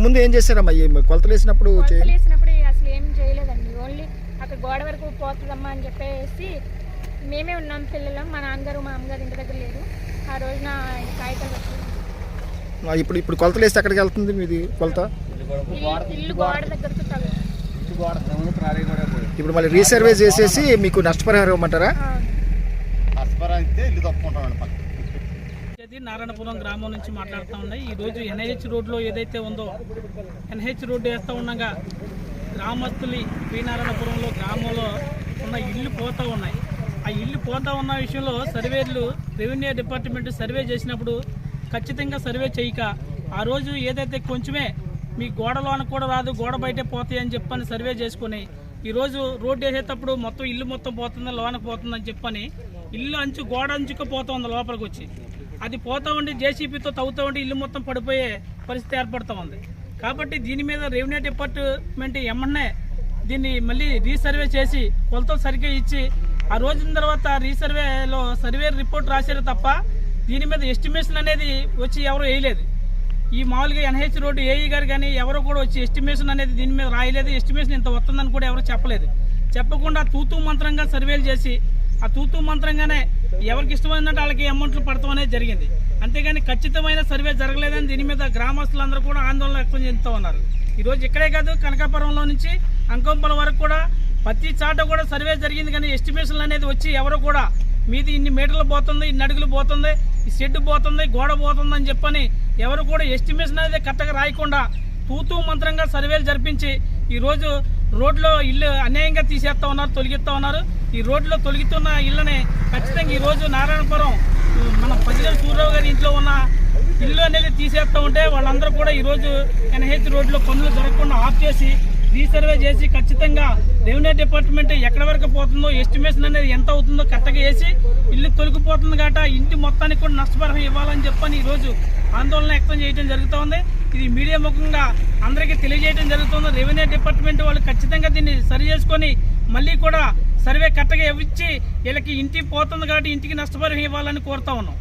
ఇంతకుముందు ఏం చేశారమ్మా కొలతలు వేసినప్పుడు? అసలు ఏం చేయలేదండి. ఓన్లీ అక్కడ గోడ వరకు పోతుందమ్మా అని చెప్పేసి మేమే ఉన్నాం పిల్లలు. మా నాన్నగారు మా అమ్మగారు ఇంటి దగ్గర లేరు. ఆ రోజున కాగితాలు వచ్చి ఇప్పుడు కొలతలు వేస్తే ఎక్కడికి వెళ్తుంది మీది కొలత? ఇల్లు గోడ దగ్గరకు తగ్గు. ఇప్పుడు మళ్ళీ రీసర్వే చేసేసి మీకు నష్టపరిహారం ఇవ్వమంటారా? నారాయణపురం గ్రామం నుంచి మాట్లాడుతూ ఉన్నాయి. ఈరోజు ఎన్హెచ్ రోడ్లో ఏదైతే ఉందో ఎన్హెచ్ రోడ్డు వేస్తూ ఉండగా గ్రామస్తులు నారాయణపురంలో గ్రామంలో ఉన్న ఇల్లు పోతూ ఉన్నాయి. ఆ ఇల్లు పోతూ ఉన్న విషయంలో సర్వేలు రెవెన్యూ డిపార్ట్మెంట్ సర్వే చేసినప్పుడు ఖచ్చితంగా సర్వే చేయక ఆ రోజు ఏదైతే కొంచెమే మీ గోడలోన కూడా రాదు, గోడ బయటే పోతాయి అని చెప్పని సర్వే చేసుకుని ఈరోజు రోడ్డు వేసేటప్పుడు మొత్తం ఇల్లు మొత్తం పోతుంది, లోనకు పోతుందని చెప్పని ఇల్లు అంచు గోడ అంచుకు పోతుంది లోపలికి వచ్చి. అది పోతూ ఉండి జేసీబీతో తవ్వుతూ ఉండి ఇల్లు మొత్తం పడిపోయే పరిస్థితి ఏర్పడుతూ ఉంది. కాబట్టి దీని మీద రెవెన్యూ డిపార్ట్మెంట్ ఏమన్నా దీన్ని మళ్ళీ రీసర్వే చేసి కొలతలు సరిగ్గా ఇచ్చి ఆ రోజున తర్వాత రీసర్వేలో సర్వే రిపోర్ట్ రాశారు తప్ప దీని మీద ఎస్టిమేషన్ అనేది వచ్చి ఎవరు వేయలేదు. ఈ మామూలుగా ఎన్హెచ్ రోడ్డు ఏఈ గారు కానీ ఎవరు కూడా వచ్చి ఎస్టిమేషన్ అనేది దీని మీద రాయలేదు. ఎస్టిమేషన్ ఇంత వస్తుందని కూడా ఎవరు చెప్పలేదు. చెప్పకుండా తూతూ మంత్రంగా సర్వేలు చేసి ఆ తూతూ మంత్రంగానే ఎవరికి ఇష్టమైనట్టు వాళ్ళకి అమౌంట్లు పడతాం అనేది జరిగింది. అంతేగాని ఖచ్చితమైన సర్వే జరగలేదని దీని మీద గ్రామస్తులందరూ కూడా ఆందోళన వ్యక్తం చేస్తూ ఉన్నారు. ఈరోజు ఇక్కడే కాదు కనకాపురంలో నుంచి అంకంపల్లి వరకు కూడా ప్రతి చాట కూడా సర్వే జరిగింది. కానీ ఎస్టిమేషన్లు అనేది వచ్చి ఎవరు కూడా మీది ఇన్ని మీటర్లు పోతుంది, ఇన్ని అడుగులు పోతుంది, ఈ షెడ్ పోతుంది, గోడ పోతుంది అని చెప్పని ఎవరు కూడా ఎస్టిమేషన్ అనేది కరెక్ట్గా రాయకుండా తూతూ మంత్రంగా సర్వేలు జరిపించి ఈరోజు రోడ్లో ఇల్లు అన్యాయంగా తీసేస్తా ఉన్నారు, తొలగిస్తూ ఉన్నారు. ఈ రోడ్లో తొలగిస్తున్న ఇళ్ళని ఖచ్చితంగా ఈరోజు నారాయణపురం మన పజిల సూర్యరావు గారి ఇంట్లో ఉన్న ఇల్లు అనేది తీసేస్తూ ఉంటే వాళ్ళందరూ కూడా ఈరోజు ఎన్హెచ్ రోడ్లో పనులు జరగకుండా ఆఫ్ చేసి రీసర్వే చేసి ఖచ్చితంగా రెవెన్యూ డిపార్ట్మెంట్ ఎక్కడి వరకు పోతుందో ఎస్టిమేషన్ అనేది ఎంత అవుతుందో కరెక్ట్గా వేసి ఇల్లు తొలగిపోతుంది కాబట్టి ఇంటి మొత్తానికి కూడా నష్టపరిహారం ఇవ్వాలని చెప్పని ఈరోజు ఆందోళన వ్యక్తం చేయడం జరుగుతూ ఉంది. ఇది మీడియా ముఖంగా అందరికీ తెలియజేయడం జరుగుతుంది. రెవెన్యూ డిపార్ట్మెంట్ వాళ్ళు ఖచ్చితంగా దీన్ని సరి చేసుకొని మళ్ళీ కూడా సర్వే కరెక్ట్గా ఇచ్చి వీళ్ళకి ఇంటికి పోతుంది కాబట్టి ఇంటికి నష్టపరిహారం ఇవ్వాలని కోరుతా ఉన్నాం.